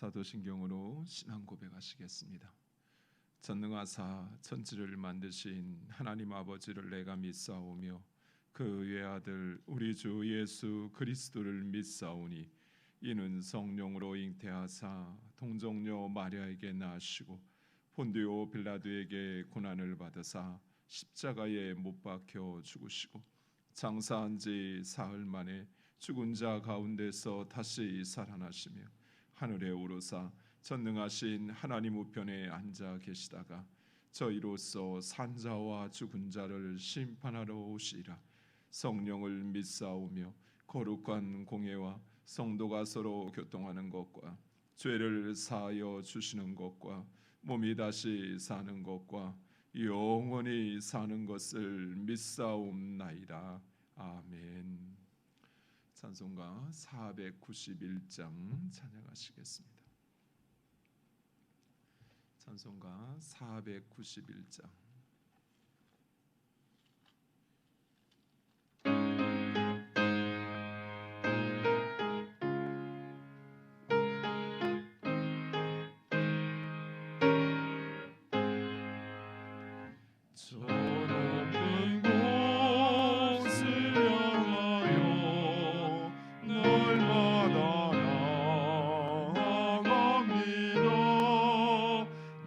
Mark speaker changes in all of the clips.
Speaker 1: 사도신경으로 신앙 고백하시겠습니다. 전능하사 천지를 만드신 하나님 아버지를 내가 믿사오며 그 외아들 우리 주 예수 그리스도를 믿사오니 이는 성령으로 잉태하사 동정녀 마리아에게 나시고 본디오 빌라도에게 고난을 받으사 십자가에 못 박혀 죽으시고 장사한 지 사흘 만에 죽은 자 가운데서 다시 살아나시며 하늘에 오르사 전능하신 하나님 우편에 앉아 계시다가 저희로서 산자와 죽은 자를 심판하러 오시리라. 성령을 믿사오며 거룩한 공예와 성도가 서로 교통하는 것과 죄를 사하여 주시는 것과 몸이 다시 사는 것과 영원히 사는 것을 믿사옵나이다. 아멘. 찬송가 491장 찬양하시겠습니다. 찬송가 491장.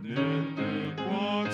Speaker 2: 내 뜻과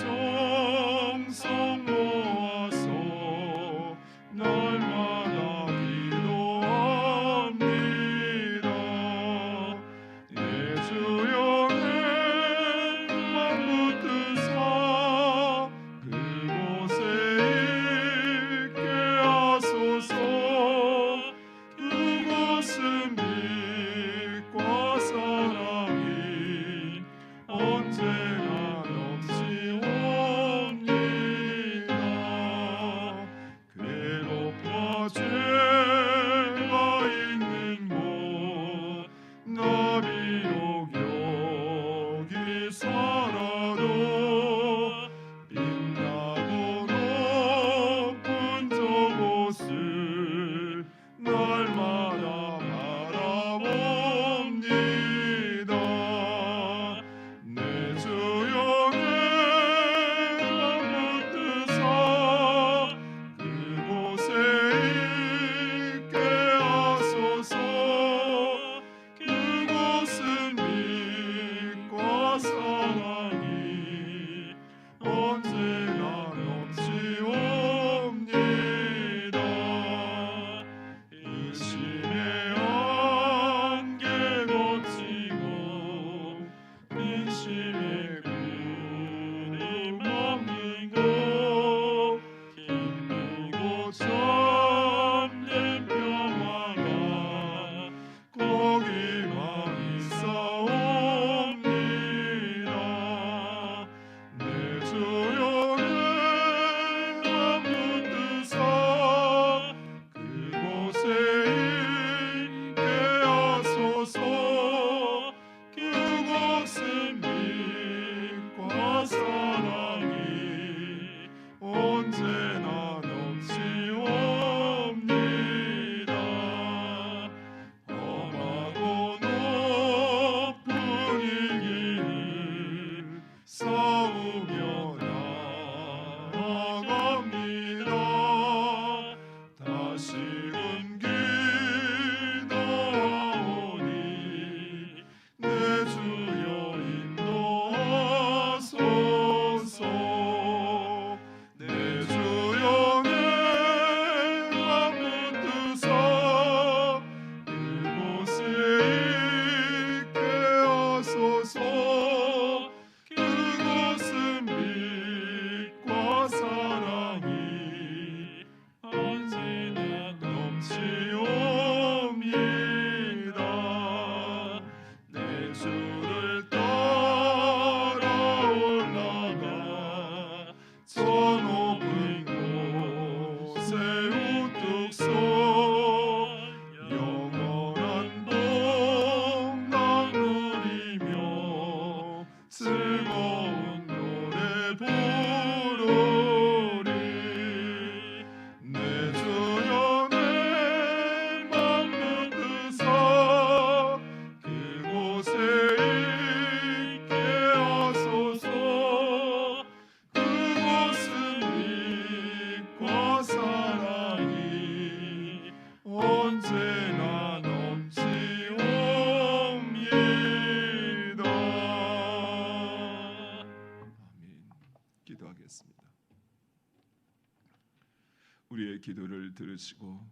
Speaker 1: 우리의 기도를 들으시고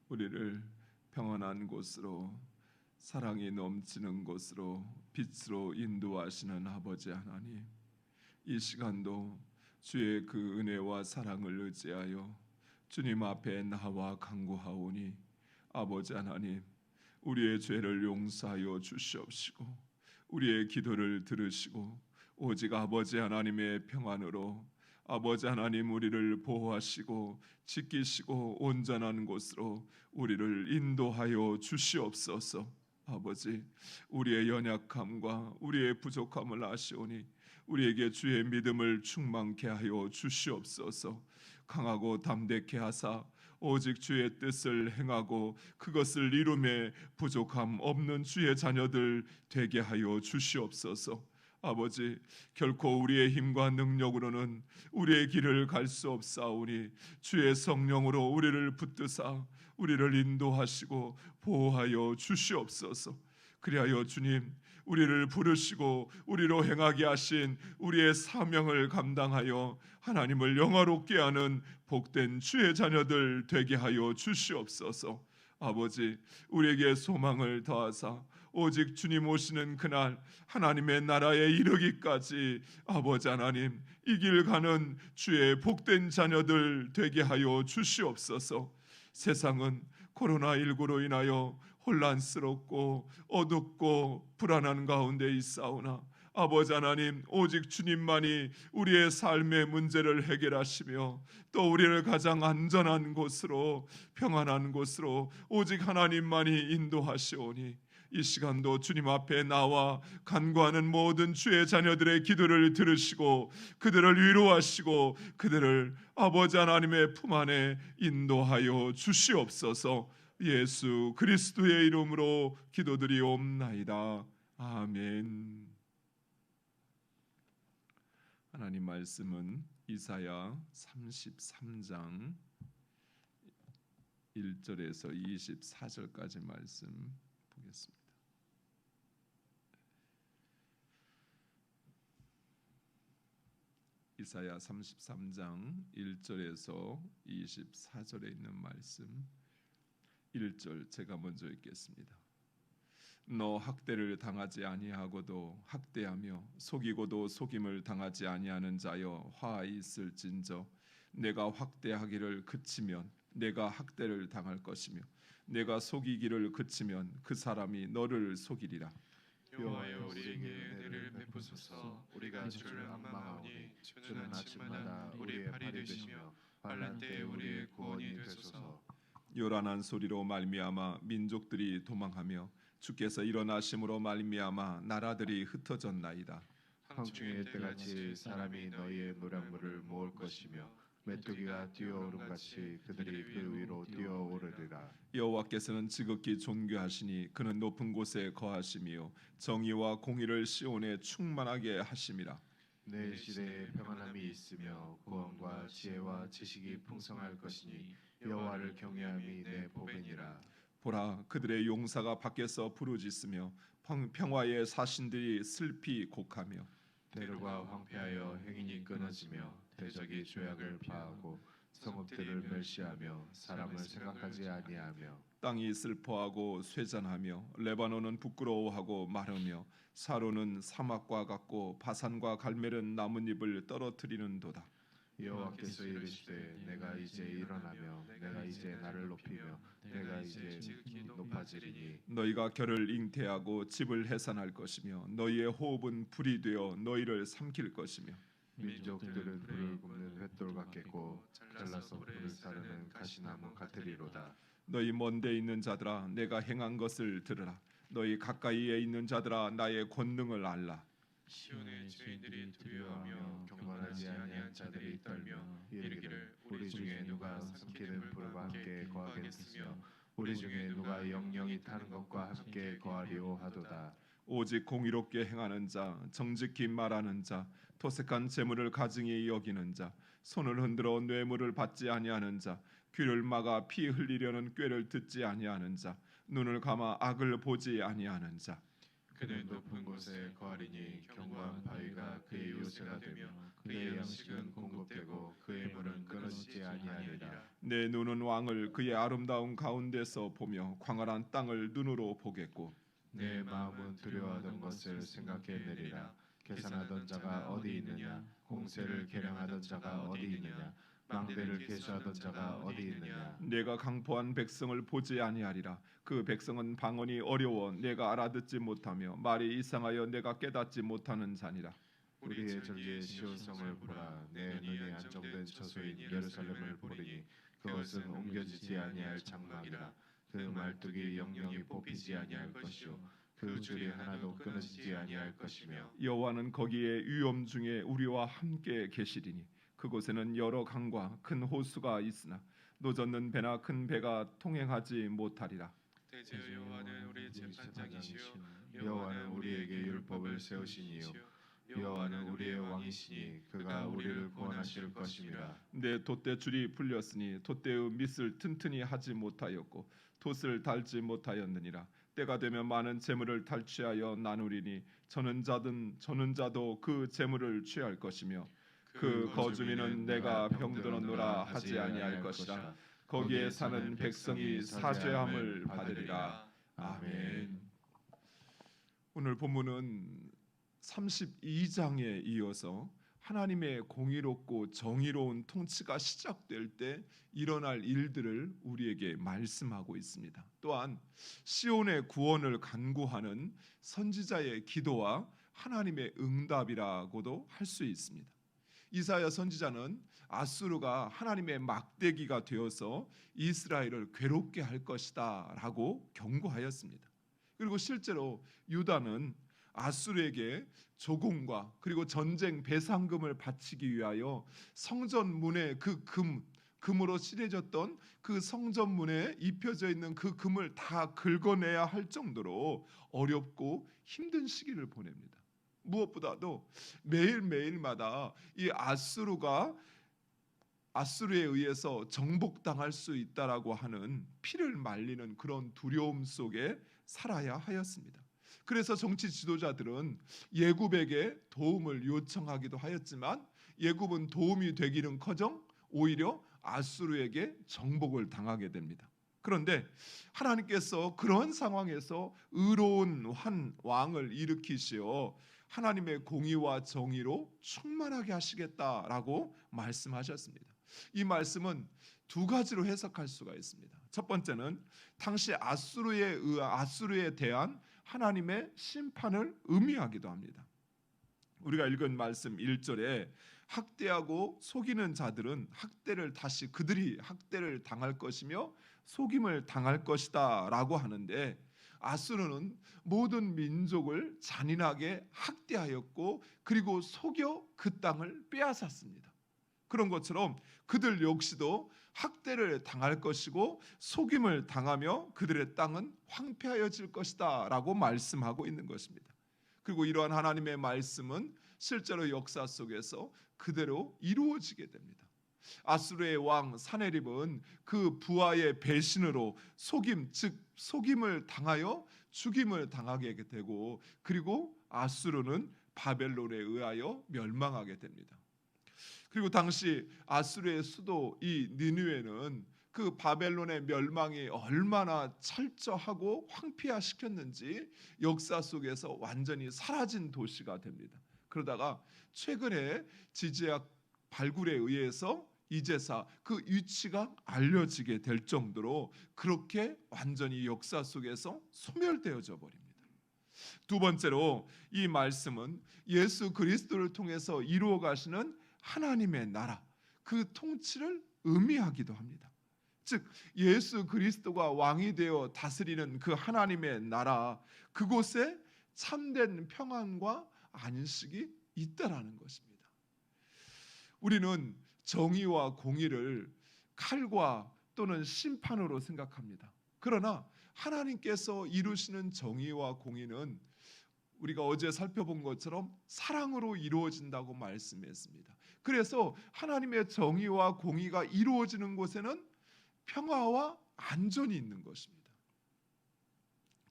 Speaker 1: 우리를 평안한 곳으로, 사랑이 넘치는 곳으로, 빛으로 인도하시는 아버지 하나님, 이 시간도 주의 그 은혜와 사랑을 의지하여 주님 앞에 나와 간구하오니 아버지 하나님, 우리의 죄를 용서하여 주시옵시고 우리의 기도를 들으시고 오직 아버지 하나님의 평안으로 아버지 하나님 우리를 보호하시고 지키시고 온전한 곳으로 우리를 인도하여 주시옵소서. 아버지, 우리의 연약함과 우리의 부족함을 아시오니 우리에게 주의 믿음을 충만케 하여 주시옵소서. 강하고 담대케 하사 오직 주의 뜻을 행하고 그것을 이룸에 부족함 없는 주의 자녀들 되게 하여 주시옵소서. 아버지, 결코 우리의 힘과 능력으로는 우리의 길을 갈 수 없사오니 주의 성령으로 우리를 붙드사 우리를 인도하시고 보호하여 주시옵소서. 그리하여 주님, 우리를 부르시고 우리로 행하게 하신 우리의 사명을 감당하여 하나님을 영화롭게 하는 복된 주의 자녀들 되게 하여 주시옵소서. 아버지, 우리에게 소망을 더하사 오직 주님 오시는 그날 하나님의 나라에 이르기까지 아버지 하나님 이 길 가는 주의 복된 자녀들 되게 하여 주시옵소서. 세상은 코로나19로 인하여 혼란스럽고 어둡고 불안한 가운데 있사오나 아버지 하나님, 오직 주님만이 우리의 삶의 문제를 해결하시며 또 우리를 가장 안전한 곳으로, 평안한 곳으로 오직 하나님만이 인도하시오니 이 시간도 주님 앞에 나와 간구하는 모든 주의 자녀들의 기도를 들으시고 그들을 위로하시고 그들을 아버지 하나님의 품 안에 인도하여 주시옵소서. 예수 그리스도의 이름으로 기도드리옵나이다. 아멘. 하나님 말씀은 이사야 33장 1절에서 24절까지 말씀 보겠습니다. 이사야 33장 1절에서 24절에 있는 말씀, 1절 제가 먼저 읽겠습니다. 너 학대를 당하지 아니하고도 학대하며 속이고도 속임을 당하지 아니하는 자여 화히 있을진저 내가 확대하기를 그치면 내가 학대를 당할 것이며 내가 속이기를 그치면 그 사람이 너를 속이리라.
Speaker 2: 여호와여 우리에게 은혜를 베푸소서. 우리가 주를 앙망하오니 주는 아침마다 우리의 팔이 되시며 환난 때에 우리의 구원이 되소서.
Speaker 1: 요란한 소리로 말미암아 민족들이 도망하며 주께서 일어나심으로 말미암아 나라들이 흩어졌나이다.
Speaker 2: 황충의 때같이 사람이 너희의 노량물을 모을 것이며 메뚜기가 뛰어오름 같이 그들이 그 위로 뛰어오르리라.
Speaker 1: 여호와께서는 지극히 존귀하시니 그는 높은 곳에 거하시며 정의와 공의를 시온에 충만하게 하심이라.
Speaker 2: 내 시대에 평안함이 있으며 구원과 지혜와 지식이 풍성할 것이니 여호와를 경외함이 내 보배니라.
Speaker 1: 보라, 그들의 용사가 밖에서 부르짖으며 평화의 사신들이 슬피 곡하며
Speaker 2: 대로가 황폐하여 행인이 끊어지며 대적이 죄악을 파하고 성읍들을 멸시하며 사람을 생각하지 아니하며
Speaker 1: 땅이 슬퍼하고 쇠잔하며 레바논은 부끄러워하고 마르며 사로는 사막과 같고 바산과 갈멜은 나뭇잎을 떨어뜨리는도다.
Speaker 2: 여호와께서 이르시되 내가 이제 일어나며 내가 이제 나를 높이며 내가 이제 지극히 높아지리니
Speaker 1: 너희가 결을 잉태하고 집을 해산할 것이며 너희의 호흡은 불이 되어 너희를 삼킬 것이며
Speaker 2: 민족들은 불을 굽는 횃돌 같겠고 잘라서 불을 사르는 가시나무 같으리로다.
Speaker 1: 너희 먼데 있는 자들아 내가 행한 것을 들으라. 너희 가까이에 있는 자들아 나의 권능을 알라.
Speaker 2: 시온의 죄인들이 두려워하며 경건하지 아니한 자들이 떨며 이르기를 우리 중에 누가 삼키는 불과 함께 거하겠으며 우리 중에 누가 영영이 타는 것과 함께 거하리오 하도다.
Speaker 1: 오직 공의롭게 행하는 자, 정직히 말하는 자, 토색한 재물을 가증히 여기는 자, 손을 흔들어 뇌물을 받지 아니하는 자, 귀를 막아 피 흘리려는 꾀를 듣지 아니하는 자, 눈을 감아 악을 보지 아니하는 자.
Speaker 2: 그는 높은 곳에 거하리니 견고한 바위가 그의 요새가 되며 그의 양식은 공급되고 그의 물은 끊어지지 아니하리라.
Speaker 1: 내 눈은 왕을 그의 아름다운 가운데서 보며 광활한 땅을 눈으로 보겠고
Speaker 2: 내 마음은 두려워하던 것을 생각해내리라. 계산하던 자가 어디 있느냐? 공세를 계량하던 자가 어디 있느냐? 망대를 계수하던 자가 어디 있느냐?
Speaker 1: 내가 강포한 백성을 보지 아니하리라. 그 백성은 방언이 어려워 내가 알아듣지 못하며 말이 이상하여 내가 깨닫지 못하는 자니라.
Speaker 2: 우리의 절기의 시온성을 보라. 내 눈이 안정된 처소인 예루살렘을 보리니 그것은 옮겨지지 아니할 장막이라. 그 말뚝이 영영이 뽑히지 아니할 것이요 그 줄이 하나도 끊어지지 아니할 것이며
Speaker 1: 여호와는 거기에 위엄 중에 우리와 함께 계시리니 그곳에는 여러 강과 큰 호수가 있으나 노젓는 배나 큰 배가 통행하지 못하리라.
Speaker 3: 대저 여호와는 우리 재판장이시요
Speaker 2: 여호와는 우리에게 율법을 세우시니요 여호와는 우리의 왕이시니 그가 우리를 구원하실 것임이라.
Speaker 1: 내 돛대 줄이 풀렸으니 돛대의 밑을 튼튼히 하지 못하였고 돛을 달지 못하였느니라. 때가 되면 많은 재물을 탈취하여 나누리니 저는 자도 그 재물을 취할 것이며 그 거주민은 내가 병들었노라 하지 아니할 것이라. 거기에 사는 백성이 사죄함을 받으리라. 아멘. 오늘 본문은 32장에 이어서 하나님의 공의롭고 정의로운 통치가 시작될 때 일어날 일들을 우리에게 말씀하고 있습니다. 또한 시온의 구원을 간구하는 선지자의 기도와 하나님의 응답이라고도 할 수 있습니다. 이사야 선지자는 아수르가 하나님의 막대기가 되어서 이스라엘을 괴롭게 할 것이다 라고 경고하였습니다. 그리고 실제로 유다는 아수르에게 조공과 그리고 전쟁 배상금을 바치기 위하여 성전 문에 그 금으로 칠해졌던 그 성전 문에 입혀져 있는 그 금을 다 긁어내야 할 정도로 어렵고 힘든 시기를 보냅니다. 무엇보다도 매일매일마다 이 아수르에 의해서 정복당할 수 있다라고 하는 피를 말리는 그런 두려움 속에 살아야 하였습니다. 그래서 정치 지도자들은 예굽에게 도움을 요청하기도 하였지만 예굽은 도움이 되기는커녕 오히려 아수르에게 정복을 당하게 됩니다. 그런데 하나님께서 그런 상황에서 의로운 한 왕을 일으키시어 하나님의 공의와 정의로 충만하게 하시겠다라고 말씀하셨습니다. 이 말씀은 두 가지로 해석할 수가 있습니다. 첫 번째는 당시 아수르에 대한 하나님의 심판을 의미하기도 합니다. 우리가 읽은 말씀 1절에 학대하고 속이는 자들은 그들이 학대를 당할 것이며 속임을 당할 것이다 라고 하는데, 아수르는 모든 민족을 잔인하게 학대하였고 그리고 속여 그 땅을 빼앗았습니다. 그런 것처럼 그들 역시도 학대를 당할 것이고 속임을 당하며 그들의 땅은 황폐하여질 것이다 라고 말씀하고 있는 것입니다. 그리고 이러한 하나님의 말씀은 실제로 역사 속에서 그대로 이루어지게 됩니다. 아수르의 왕 사네립은 그 부하의 배신으로 속임을 당하여 죽임을 당하게 되고, 그리고 아수르는 바벨론에 의하여 멸망하게 됩니다. 그리고 당시 아수르의 수도 이 니느웨는 그 바벨론의 멸망이 얼마나 철저하고 황폐화시켰는지 역사 속에서 완전히 사라진 도시가 됩니다. 그러다가 최근에 지제학 발굴에 의해서 이제사 그 위치가 알려지게 될 정도로 그렇게 완전히 역사 속에서 소멸되어져 버립니다. 두 번째로 이 말씀은 예수 그리스도를 통해서 이루어 가시는 하나님의 나라, 그 통치를 의미하기도 합니다. 즉 예수 그리스도가 왕이 되어 다스리는 그 하나님의 나라, 그곳에 참된 평안과 안식이 있다라는 것입니다. 우리는 정의와 공의를 칼과 또는 심판으로 생각합니다. 그러나 하나님께서 이루시는 정의와 공의는 우리가 어제 살펴본 것처럼 사랑으로 이루어진다고 말씀했습니다. 그래서 하나님의 정의와 공의가 이루어지는 곳에는 평화와 안전이 있는 것입니다.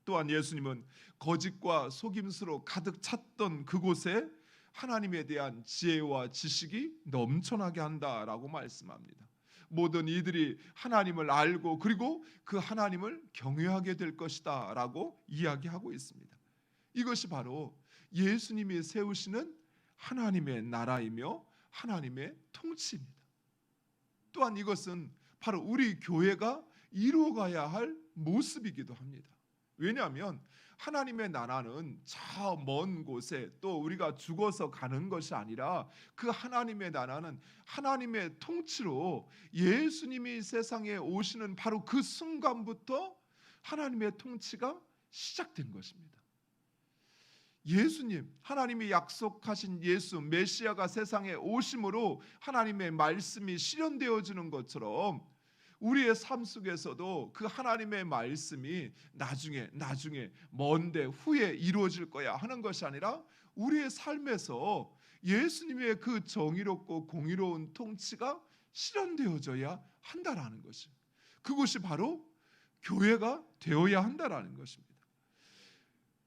Speaker 1: 또한 예수님은 거짓과 속임수로 가득 찼던 그곳에 하나님에 대한 지혜와 지식이 넘쳐나게 한다라고 말씀합니다. 모든 이들이 하나님을 알고 그리고 그 하나님을 경외하게 될 것이다 라고 이야기하고 있습니다. 이것이 바로 예수님이 세우시는 하나님의 나라이며 하나님의 통치입니다. 또한 이것은 바로 우리 교회가 이루어가야 할 모습이기도 합니다. 왜냐하면 하나님의 나라는 저 먼 곳에 또 우리가 죽어서 가는 것이 아니라 그 하나님의 나라는 하나님의 통치로 예수님이 세상에 오시는 바로 그 순간부터 하나님의 통치가 시작된 것입니다. 예수님, 하나님이 약속하신 예수 메시아가 세상에 오심으로 하나님의 말씀이 실현되어지는 것처럼 우리의 삶 속에서도 그 하나님의 말씀이 나중에 먼데 후에 이루어질 거야 하는 것이 아니라 우리의 삶에서 예수님의 그 정의롭고 공의로운 통치가 실현되어져야 한다라는 것이, 그것이 바로 교회가 되어야 한다라는 것입니다.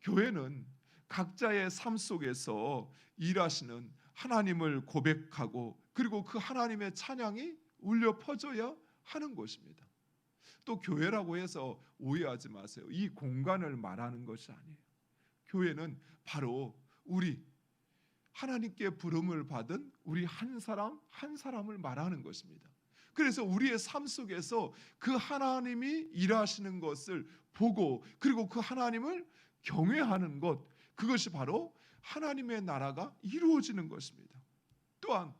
Speaker 1: 교회는 각자의 삶 속에서 일하시는 하나님을 고백하고 그리고 그 하나님의 찬양이 울려 퍼져야 하는 것입니다. 또 교회라고 해서 오해하지 마세요. 이 공간을 말하는 것이 아니에요. 교회는 바로 우리 하나님께 부름을 받은 우리 한 사람 한 사람을 말하는 것입니다. 그래서 우리의 삶 속에서 그 하나님이 일하시는 것을 보고 그리고 그 하나님을 경외하는 것, 그것이 바로 하나님의 나라가 이루어지는 것입니다. 또한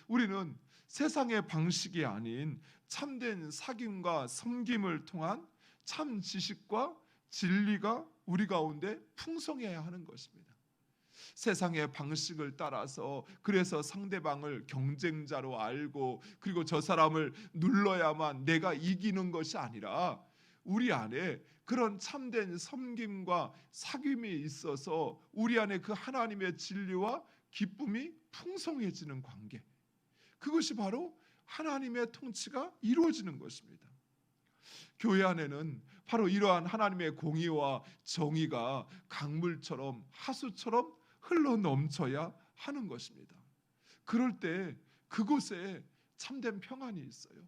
Speaker 1: 우리는 세상의 방식이 아닌 참된 사귐과 섬김을 통한 참 지식과 진리가 우리 가운데 풍성해야 하는 것입니다. 세상의 방식을 따라서 그래서 상대방을 경쟁자로 알고 그리고 저 사람을 눌러야만 내가 이기는 것이 아니라 우리 안에 그런 참된 섬김과 사귐이 있어서 우리 안에 그 하나님의 진리와 기쁨이 풍성해지는 관계, 그것이 바로 하나님의 통치가 이루어지는 것입니다. 교회 안에는 바로 이러한 하나님의 공의와 정의가 강물처럼 하수처럼 흘러 넘쳐야 하는 것입니다. 그럴 때 그곳에 참된 평안이 있어요.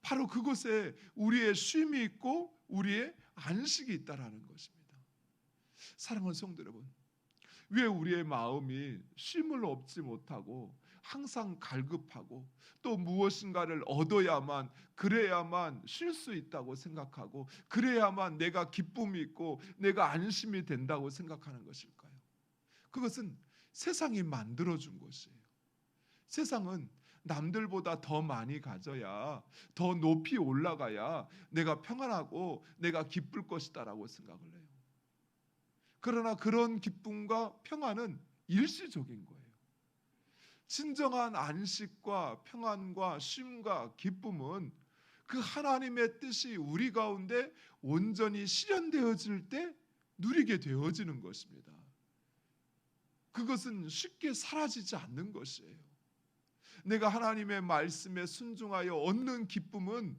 Speaker 1: 바로 그곳에 우리의 쉼이 있고 우리의 안식이 있다라는 것입니다. 사랑하는 성도 여러분, 왜 우리의 마음이 쉼을 얻지 못하고 항상 갈급하고 또 무엇인가를 얻어야만 그래야만 쉴 수 있다고 생각하고 그래야만 내가 기쁨이 있고 내가 안심이 된다고 생각하는 것일까요? 그것은 세상이 만들어준 것이에요. 세상은 남들보다 더 많이 가져야, 더 높이 올라가야 내가 평안하고 내가 기쁠 것이다라고 생각을 해요. 그러나 그런 기쁨과 평안은 일시적인 거예요. 진정한 안식과 평안과 쉼과 기쁨은 그 하나님의 뜻이 우리 가운데 온전히 실현되어질 때 누리게 되어지는 것입니다. 그것은 쉽게 사라지지 않는 것이에요. 내가 하나님의 말씀에 순종하여 얻는 기쁨은,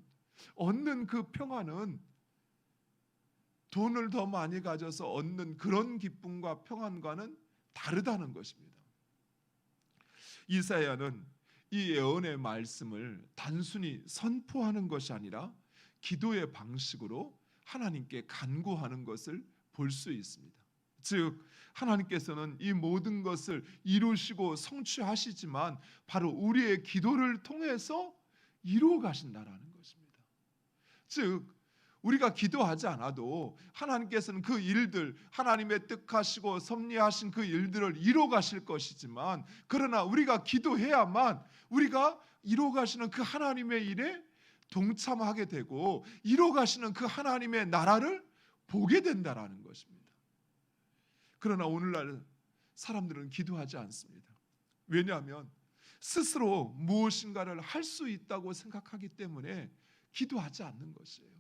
Speaker 1: 얻는 그 평안은 돈을 더 많이 가져서 얻는 그런 기쁨과 평안과는 다르다는 것입니다. 이사야는 이 예언의 말씀을 단순히 선포하는 것이 아니라 기도의 방식으로 하나님께 간구하는 것을 볼 수 있습니다. 즉 하나님께서는 이 모든 것을 이루시고 성취하시지만 바로 우리의 기도를 통해서 이루어 가신다라는 것입니다. 즉 우리가 기도하지 않아도 하나님께서는 그 일들, 하나님의 뜻하시고 섭리하신 그 일들을 이루어 가실 것이지만, 그러나 우리가 기도해야만 우리가 이루어 가시는 그 하나님의 일에 동참하게 되고 이루어 가시는 그 하나님의 나라를 보게 된다라는 것입니다. 그러나 오늘날 사람들은 기도하지 않습니다. 왜냐하면 스스로 무엇인가를 할 수 있다고 생각하기 때문에 기도하지 않는 것이에요.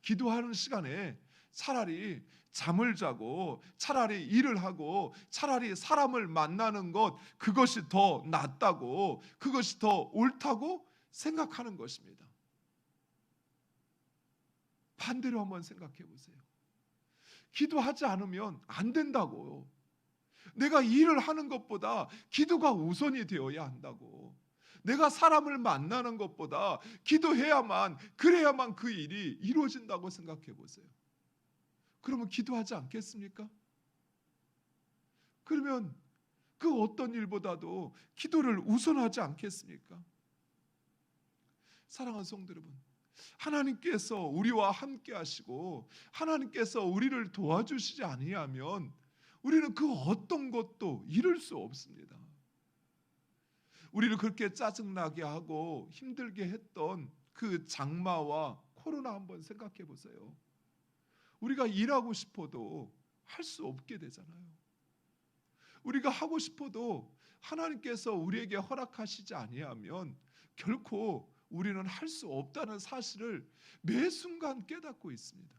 Speaker 1: 기도하는 시간에 차라리 잠을 자고 차라리 일을 하고 차라리 사람을 만나는 것, 그것이 더 낫다고, 그것이 더 옳다고 생각하는 것입니다. 반대로 한번 생각해 보세요. 기도하지 않으면 안 된다고. 내가 일을 하는 것보다 기도가 우선이 되어야 한다고. 내가 사람을 만나는 것보다 기도해야만, 그래야만 그 일이 이루어진다고 생각해 보세요. 그러면 기도하지 않겠습니까? 그러면 그 어떤 일보다도 기도를 우선하지 않겠습니까? 사랑하는 성도 여러분, 하나님께서 우리와 함께 하시고 하나님께서 우리를 도와주시지 아니하면 우리는 그 어떤 것도 이룰 수 없습니다. 우리를 그렇게 짜증나게 하고 힘들게 했던 그 장마와 코로나 한번 생각해 보세요. 우리가 일하고 싶어도 할 수 없게 되잖아요. 우리가 하고 싶어도 하나님께서 우리에게 허락하시지 아니하면 결코 우리는 할 수 없다는 사실을 매 순간 깨닫고 있습니다.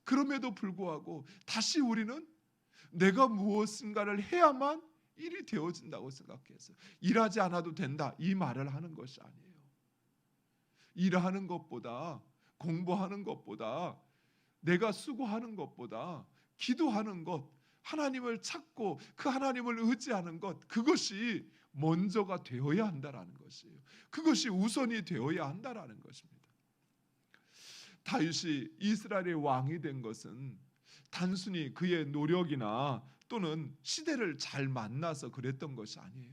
Speaker 1: 그럼에도 불구하고 다시 우리는 내가 무엇인가를 해야만 일이 되어진다고 생각해서 일하지 않아도 된다 이 말을 하는 것이 아니에요. 일하는 것보다, 공부하는 것보다, 내가 수고하는 것보다 기도하는 것, 하나님을 찾고 그 하나님을 의지하는 것, 그것이 먼저가 되어야 한다라는 것이에요. 그것이 우선이 되어야 한다라는 것입니다. 다윗이 이스라엘의 왕이 된 것은 단순히 그의 노력이나 또는 시대를 잘 만나서 그랬던 것이 아니에요.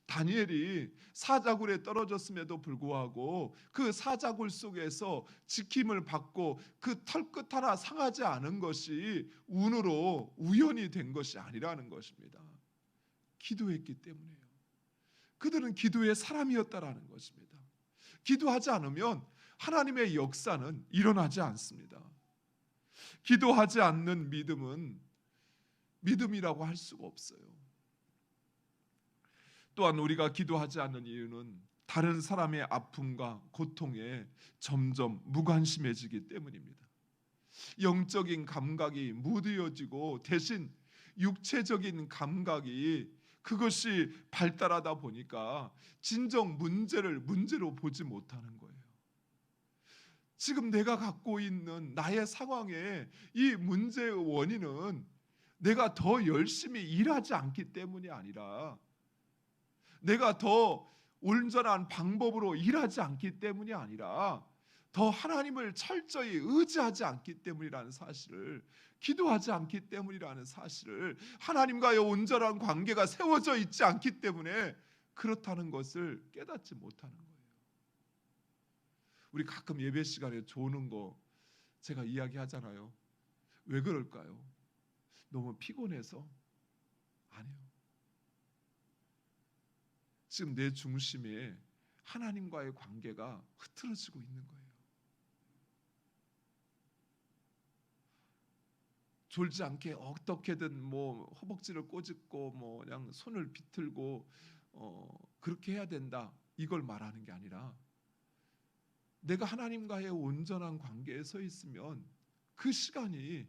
Speaker 1: 다니엘이 사자굴에 떨어졌음에도 불구하고 그 사자굴 속에서 지킴을 받고 그 털끝 하나 상하지 않은 것이 운으로 우연이 된 것이 아니라는 것입니다. 기도했기 때문이에요. 그들은 기도의 사람이었다라는 것입니다. 기도하지 않으면 하나님의 역사는 일어나지 않습니다. 기도하지 않는 믿음은 믿음이라고 할 수가 없어요. 또한 우리가 기도하지 않는 이유는 다른 사람의 아픔과 고통에 점점 무관심해지기 때문입니다. 영적인 감각이 무뎌지고 대신 육체적인 감각이 그것이 발달하다 보니까 진정 문제를 문제로 보지 못하는 거예요. 지금 내가 갖고 있는 나의 상황에 이 문제의 원인은 내가 더 열심히 일하지 않기 때문이 아니라 내가 더 온전한 방법으로 일하지 않기 때문이 아니라 더 하나님을 철저히 의지하지 않기 때문이라는 사실을, 기도하지 않기 때문이라는 사실을, 하나님과의 온전한 관계가 세워져 있지 않기 때문에 그렇다는 것을 깨닫지 못하는 거예요. 우리 가끔 예배 시간에 조는 거 제가 이야기하잖아요. 왜 그럴까요? 너무 피곤해서? 아니요. 지금 내 중심에 하나님과의 관계가 흐트러지고 있는 거예요. 졸지 않게 어떻게든 뭐 허벅지를 꼬집고 뭐 그냥 손을 비틀고 그렇게 해야 된다 이걸 말하는 게 아니라 내가 하나님과의 온전한 관계에 서 있으면 그 시간이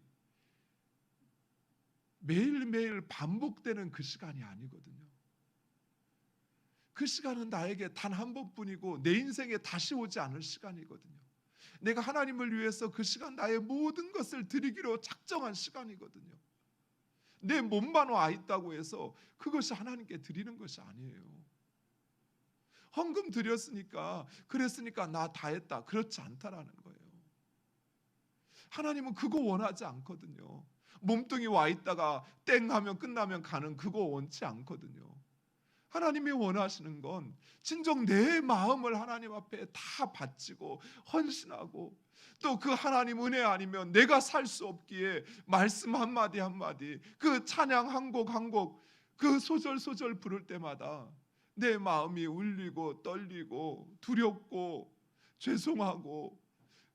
Speaker 1: 매일매일 반복되는 그 시간이 아니거든요. 그 시간은 나에게 단 한 번뿐이고 내 인생에 다시 오지 않을 시간이거든요. 내가 하나님을 위해서 그 시간 나의 모든 것을 드리기로 작정한 시간이거든요. 내 몸만 와 있다고 해서 그것이 하나님께 드리는 것이 아니에요. 헌금 드렸으니까 그랬으니까 나 다 했다. 그렇지 않다라는 거예요. 하나님은 그거 원하지 않거든요. 몸뚱이 와 있다가 땡 하면 끝나면 가는 그거 원치 않거든요. 하나님이 원하시는 건 진정 내 마음을 하나님 앞에 다 바치고 헌신하고 또 그 하나님 은혜 아니면 내가 살 수 없기에 말씀 한마디 한마디 그 찬양 한 곡 한 곡 그 소절 소절 부를 때마다 내 마음이 울리고 떨리고 두렵고 죄송하고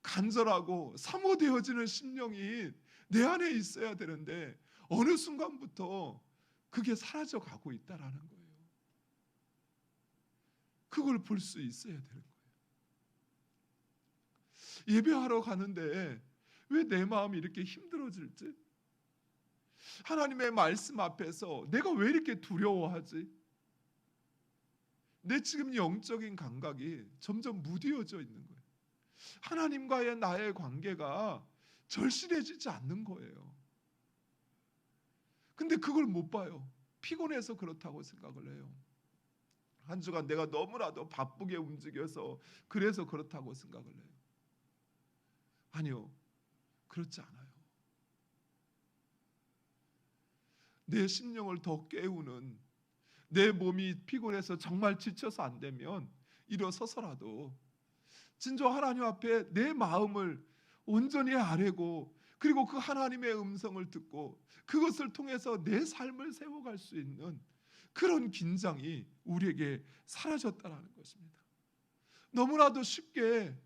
Speaker 1: 간절하고 사모되어지는 심령이 내 안에 있어야 되는데 어느 순간부터 그게 사라져 가고 있다라는 거예요. 그걸 볼 수 있어야 되는 거예요. 예배하러 가는데 왜 내 마음이 이렇게 힘들어질지? 하나님의 말씀 앞에서 내가 왜 이렇게 두려워하지? 내 지금 영적인 감각이 점점 무뎌져 있는 거예요. 하나님과의 나의 관계가 절실해지지 않는 거예요. 근데 그걸 못 봐요. 피곤해서 그렇다고 생각을 해요. 한 주간 내가 너무나도 바쁘게 움직여서 그래서 그렇다고 생각을 해요. 아니요, 그렇지 않아요. 내 심령을 더 깨우는, 내 몸이 피곤해서 정말 지쳐서 안 되면 일어서서라도 진정 하나님 앞에 내 마음을 온전히 아뢰고, 그리고 그 하나님의 음성을 듣고 그것을 통해서 내 삶을 세워갈 수 있는 그런 긴장이 우리에게 사라졌다라는 것입니다. 너무나도 쉽게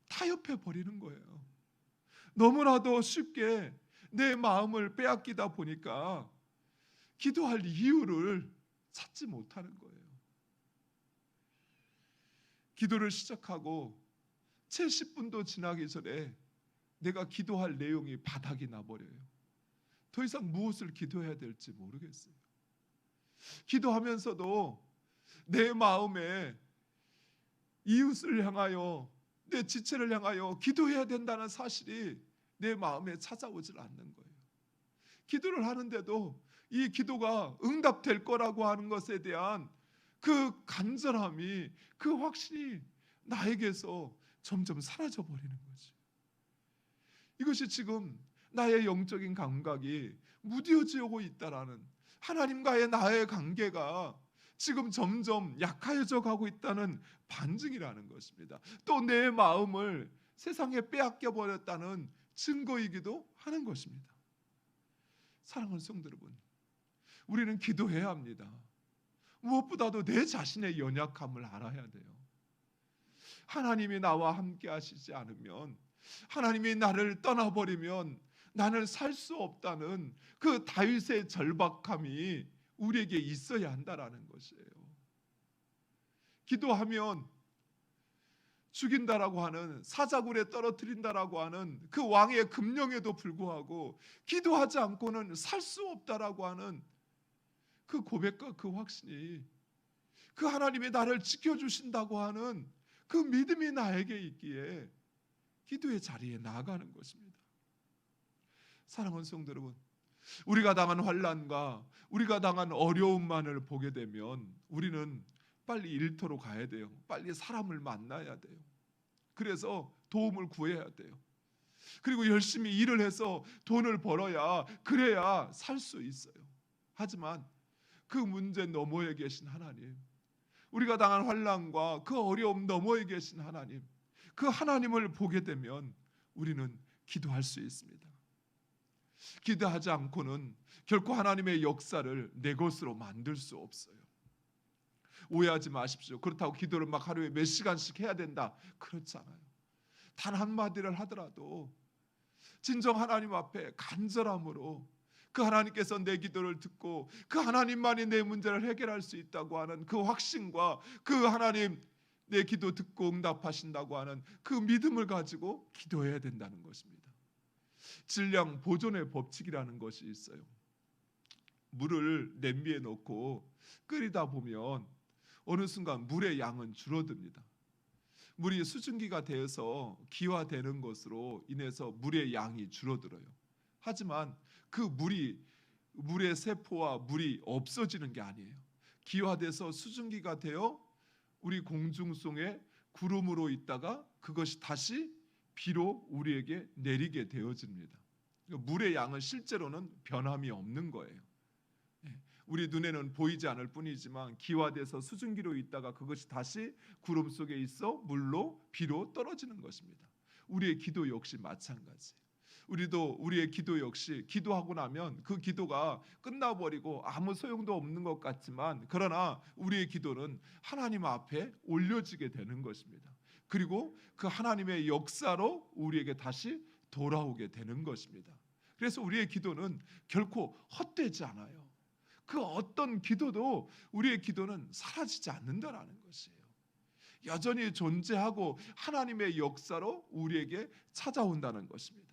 Speaker 1: 타협해 버리는 거예요. 너무나도 쉽게 내 마음을 빼앗기다 보니까 기도할 이유를 찾지 못하는 거예요. 기도를 시작하고 채 10분도 지나기 전에 내가 기도할 내용이 바닥이 나버려요. 더 이상 무엇을 기도해야 될지 모르겠어요. 기도하면서도 내 마음에 이웃을 향하여, 내 지체를 향하여 기도해야 된다는 사실이 내 마음에 찾아오질 않는 거예요. 기도를 하는데도 이 기도가 응답될 거라고 하는 것에 대한 그 간절함이, 그 확신이 나에게서 점점 사라져 버리는 거죠. 이것이 지금 나의 영적인 감각이 무뎌져 오고 있다라는, 하나님과의 나의 관계가 지금 점점 약해져 가고 있다는 반증이라는 것입니다. 또 내 마음을 세상에 빼앗겨 버렸다는 증거이기도 하는 것입니다. 사랑하는 성도 여러분, 우리는 기도해야 합니다. 무엇보다도 내 자신의 연약함을 알아야 돼요. 하나님이 나와 함께 하시지 않으면, 하나님이 나를 떠나버리면 나는 살 수 없다는 그 다윗의 절박함이 우리에게 있어야 한다라는 것이에요. 기도하면 죽인다라고 하는, 사자굴에 떨어뜨린다라고 하는 그 왕의 금령에도 불구하고 기도하지 않고는 살 수 없다라고 하는 그 고백과 그 확신이, 그 하나님이 나를 지켜주신다고 하는 그 믿음이 나에게 있기에 기도의 자리에 나아가는 것입니다. 사랑하는 성도 여러분, 우리가 당한 환난과 우리가 당한 어려움만을 보게 되면 우리는 빨리 일터로 가야 돼요. 빨리 사람을 만나야 돼요. 그래서 도움을 구해야 돼요. 그리고 열심히 일을 해서 돈을 벌어야, 그래야 살 수 있어요. 하지만 그 문제 너머에 계신 하나님, 우리가 당한 환난과 그 어려움 너머에 계신 하나님, 그 하나님을 보게 되면 우리는 기도할 수 있습니다. 기도하지 않고는 결코 하나님의 역사를 내 것으로 만들 수 없어요. 오해하지 마십시오. 그렇다고 기도를 막 하루에 몇 시간씩 해야 된다, 그렇지 않아요. 단 한마디를 하더라도 진정 하나님 앞에 간절함으로 그 하나님께서 내 기도를 듣고 그 하나님만이 내 문제를 해결할 수 있다고 하는 그 확신과 그 하나님 내 기도 듣고 응답하신다고 하는 그 믿음을 가지고 기도해야 된다는 것입니다. 질량 보존의 법칙이라는 것이 있어요. 물을 냄비에 넣고 끓이다 보면 어느 순간 물의 양은 줄어듭니다. 물이 수증기가 되어서 기화되는 것으로 인해서 물의 양이 줄어들어요. 하지만 그 물의 세포와 물이 없어지는 게 아니에요. 기화돼서 수증기가 되어 우리 공중속에 구름으로 있다가 그것이 다시 비로 우리에게 내리게 되어집니다. 물의 양은 실제로는 변함이 없는 거예요. 우리 눈에는 보이지 않을 뿐이지만 기화돼서 수증기로 있다가 그것이 다시 구름 속에 있어 물로, 비로 떨어지는 것입니다. 우리의 기도 역시 마찬가지예요. 우리도 우리의 기도 역시 기도하고 나면 그 기도가 끝나버리고 아무 소용도 없는 것 같지만, 그러나 우리의 기도는 하나님 앞에 올려지게 되는 것입니다. 그리고 그 하나님의 역사로 우리에게 다시 돌아오게 되는 것입니다. 그래서 우리의 기도는 결코 헛되지 않아요. 그 어떤 기도도 우리의 기도는 사라지지 않는다라는 것이에요. 여전히 존재하고 하나님의 역사로 우리에게 찾아온다는 것입니다.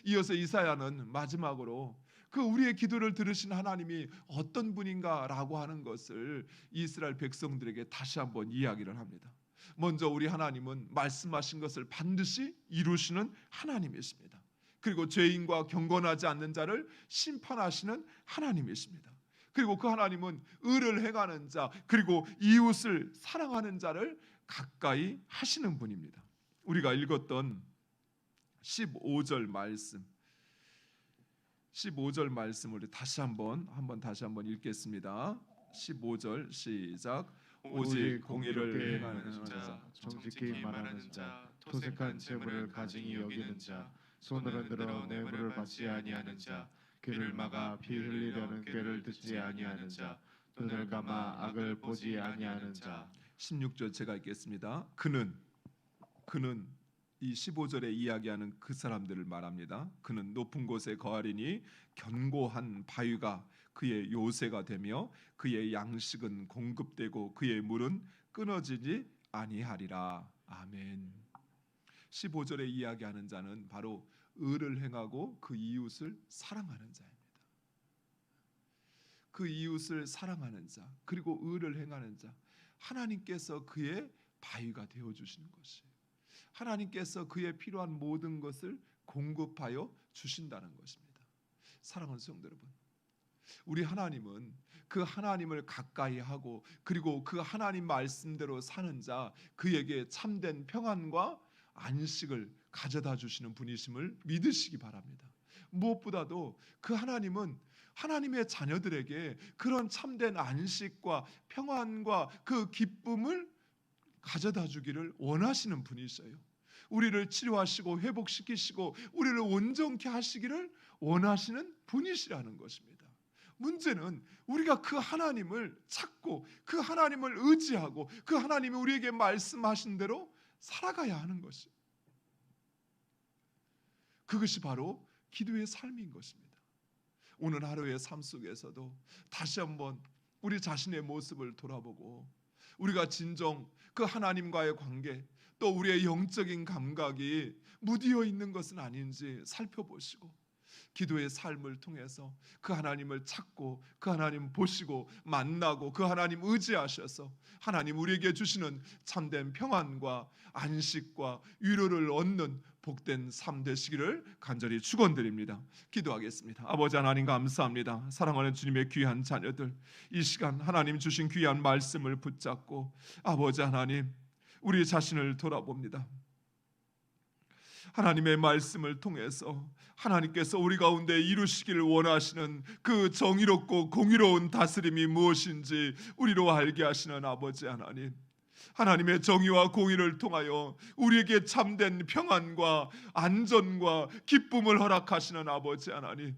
Speaker 1: 이어서 이사야는 마지막으로 그 우리의 기도를 들으신 하나님이 어떤 분인가라고 하는 것을 이스라엘 백성들에게 다시 한번 이야기를 합니다. 먼저 우리 하나님은 말씀하신 것을 반드시 이루시는 하나님이십니다. 그리고 죄인과 경건하지 않는 자를 심판하시는 하나님이십니다. 그리고 그 하나님은 의를 행하는 자 그리고 이웃을 사랑하는 자를 가까이 하시는 분입니다. 우리가 읽었던 15절 말씀을 다시 한번 읽겠습니다. 15절 시작. 오직 공의를 행하는 자,
Speaker 2: 정직히 말하는 자, 토색한 재물을 가증히 여기는 자, 손을 흔들어 뇌물을 받지 아니하는 자, 귀를 막아 피 흘리려는 꾀를 듣지 아니하는 자, 눈을 감아 악을 보지 아니하는 자.
Speaker 1: 16절 제가 읽겠습니다. 그는 이 15절에 이야기하는 그 사람들을 말합니다. 그는 높은 곳에 거하리니 견고한 바위가 그의 요새가 되며 그의 양식은 공급되고 그의 물은 끊어지지 아니하리라. 아멘. 15절에 이야기하는 자는 바로 의를 행하고 그 이웃을 사랑하는 자입니다. 그 이웃을 사랑하는 자 그리고 의를 행하는 자, 하나님께서 그의 바위가 되어 주시는 것이에요. 하나님께서 그의 필요한 모든 것을 공급하여 주신다는 것입니다. 사랑하는 성도 여러분, 우리 하나님은 그 하나님을 가까이 하고 그리고 그 하나님 말씀대로 사는 자, 그에게 참된 평안과 안식을 가져다 주시는 분이심을 믿으시기 바랍니다. 무엇보다도 그 하나님은 하나님의 자녀들에게 그런 참된 안식과 평안과 그 기쁨을 가져다 주기를 원하시는 분이셔요. 우리를 치료하시고 회복시키시고 우리를 온전케 하시기를 원하시는 분이시라는 것입니다. 문제는 우리가 그 하나님을 찾고 그 하나님을 의지하고 그 하나님이 우리에게 말씀하신 대로 살아가야 하는 것이, 그것이 바로 기도의 삶인 것입니다. 오늘 하루의 삶 속에서도 다시 한번 우리 자신의 모습을 돌아보고 우리가 진정 그 하나님과의 관계 또 우리의 영적인 감각이 무디어 있는 것은 아닌지 살펴보시고 기도의 삶을 통해서 그 하나님을 찾고 그 하나님 보시고 만나고 그 하나님 의지하셔서 하나님 우리에게 주시는 참된 평안과 안식과 위로를 얻는 복된 삶 되시기를 간절히 축원드립니다. 기도하겠습니다. 아버지 하나님 감사합니다. 사랑하는 주님의 귀한 자녀들, 이 시간 하나님 주신 귀한 말씀을 붙잡고 아버지 하나님 우리 자신을 돌아봅니다. 하나님의 말씀을 통해서 하나님께서 우리 가운데 이루시기를 원하시는 그 정의롭고 공의로운 다스림이 무엇인지 우리로 알게 하시는 아버지 하나님, 하나님의 정의와 공의를 통하여 우리에게 참된 평안과 안전과 기쁨을 허락하시는 아버지 하나님,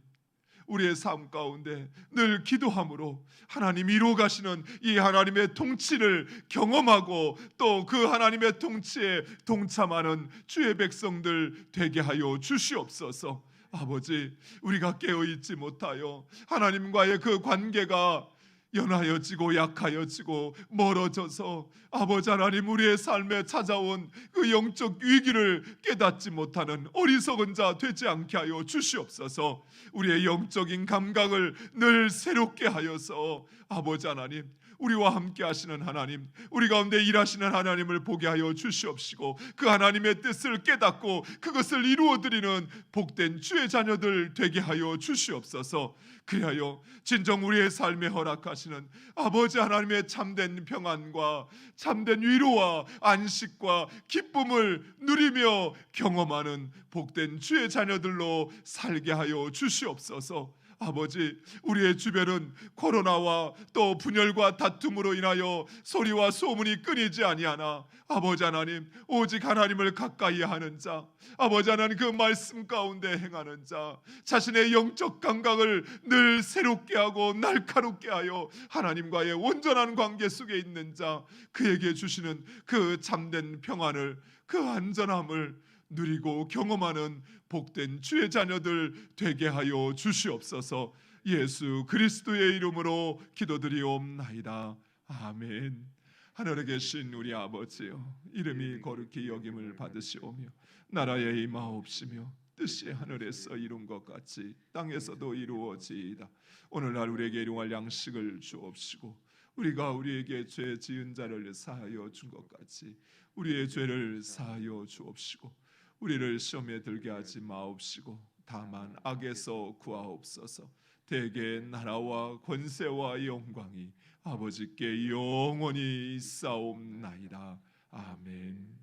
Speaker 1: 우리의 삶 가운데 늘 기도함으로 하나님 이루어 가시는 이 하나님의 통치를 경험하고 또 그 하나님의 통치에 동참하는 주의 백성들 되게 하여 주시옵소서. 아버지, 우리가 깨어있지 못하여 하나님과의 그 관계가 연하여지고 약하여지고 멀어져서 아버지 하나님 우리의 삶에 찾아온 그 영적 위기를 깨닫지 못하는 어리석은 자 되지 않게 하여 주시옵소서. 우리의 영적인 감각을 늘 새롭게 하여서 아버지 하나님 우리와 함께 하시는 하나님, 우리 가운데 일하시는 하나님을 보게 하여 주시옵시고 그 하나님의 뜻을 깨닫고 그것을 이루어드리는 복된 주의 자녀들 되게 하여 주시옵소서. 그리하여 진정 우리의 삶에 허락하시는 아버지 하나님의 참된 평안과 참된 위로와 안식과 기쁨을 누리며 경험하는 복된 주의 자녀들로 살게 하여 주시옵소서. 아버지, 우리의 주변은 코로나와 또 분열과 다툼으로 인하여 소리와 소문이 끊이지 아니하나 아버지 하나님 오직 하나님을 가까이 하는 자, 아버지 하나님 그 말씀 가운데 행하는 자, 자신의 영적 감각을 늘 새롭게 하고 날카롭게 하여 하나님과의 온전한 관계 속에 있는 자, 그에게 주시는 그 참된 평안을, 그 안전함을 누리고 경험하는 복된 주의 자녀들 되게 하여 주시옵소서. 예수 그리스도의 이름으로 기도드리옵나이다. 아멘. 하늘에 계신 우리 아버지여, 이름이 거룩히 여김을 받으시오며 나라의 임하옵시며 뜻이 하늘에서 이룬 것 같이 땅에서도 이루어지이다. 오늘날 우리에게 일용할 양식을 주옵시고 우리가 우리에게 죄 지은 자를 사하여 준 것 같이 우리의 죄를 사하여 주옵시고 우리를 시험에 들게 하지 마옵시고 다만 악에서 구하옵소서. 대개 나라와 권세와 영광이 아버지께 영원히 있사옵나이다. 아멘.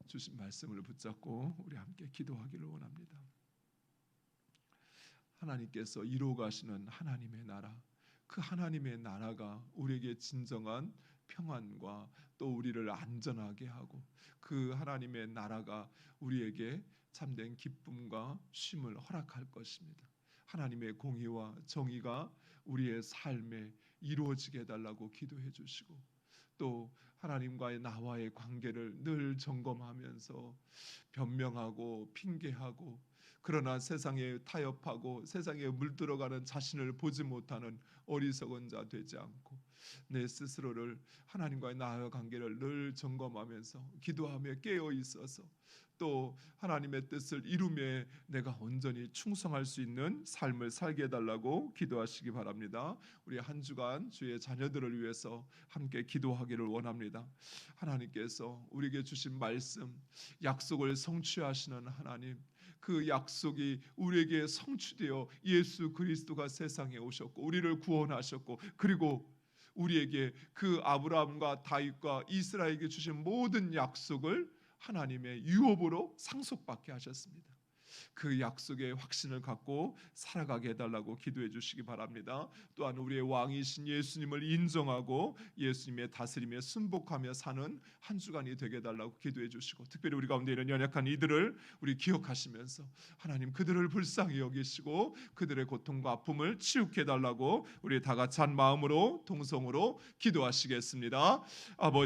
Speaker 1: 주신 말씀을 붙잡고 우리 함께 기도하기를 원합니다. 하나님께서 이루어가시는 하나님의 나라, 그 하나님의 나라가 우리에게 진정한 평안과 또 우리를 안전하게 하고, 그 하나님의 나라가 우리에게 참된 기쁨과 쉼을 허락할 것입니다. 하나님의 공의와 정의가 우리의 삶에 이루어지게 해달라고 기도해 주시고, 또 하나님과의 나와의 관계를 늘 점검하면서 변명하고 핑계하고, 그러나 세상에 타협하고 세상에 물들어가는 자신을 보지 못하는 어리석은 자 되지 않고, 내 스스로를 하나님과의 나와의 관계를 늘 점검하면서 기도하며 깨어 있어서 또 하나님의 뜻을 이루며 내가 온전히 충성할 수 있는 삶을 살게 해달라고 기도하시기 바랍니다. 우리 한 주간 주의 자녀들을 위해서 함께 기도하기를 원합니다. 하나님께서 우리에게 주신 말씀, 약속을 성취하시는 하나님, 그 약속이 우리에게 성취되어 예수 그리스도가 세상에 오셨고 우리를 구원하셨고, 그리고 우리에게 그 아브라함과 다윗과 이스라엘에게 주신 모든 약속을 하나님의 유업으로 상속받게 하셨습니다. 그 약속의 확신을 갖고 살아가게 해달라고 기도해 주시기 바랍니다. 또한 우리의 왕이신 예수님을 인정하고 예수님의 다스림에 순복하며 사는 한 주간이 되게 해달라고 기도해 주시고, 특별히 우리 가운데 있는 연약한 이들을 우리 기억하시면서 하나님 그들을 불쌍히 여기시고 그들의 고통과 아픔을 치유케 해달라고 우리 다 같이 한 마음으로 동성으로 기도하시겠습니다. 아버지